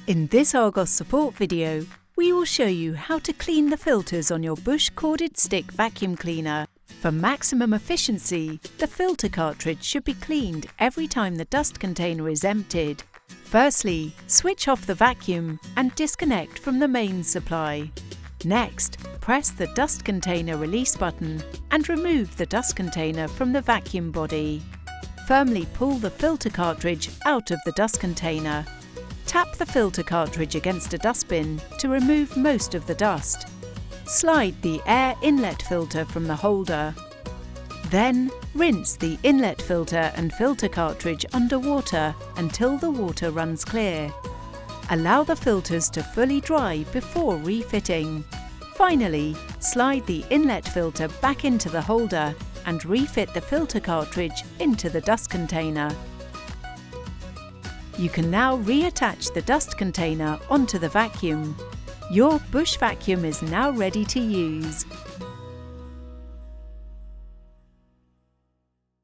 In this Argos Support video, we will show you how to clean the filters on your Bush corded stick vacuum cleaner. For maximum efficiency, the filter cartridge should be cleaned every time the dust container is emptied. Firstly, switch off the vacuum and disconnect from the mains supply. Next, press the dust container release button and remove the dust container from the vacuum body. Firmly pull the filter cartridge out of the dust container. Tap the filter cartridge against a dustbin to remove most of the dust. Slide the air inlet filter from the holder. Then, rinse the inlet filter and filter cartridge under water until the water runs clear. Allow the filters to fully dry before refitting. Finally, slide the inlet filter back into the holder and refit the filter cartridge into the dust container. You can now reattach the dust container onto the vacuum. Your Bush vacuum is now ready to use.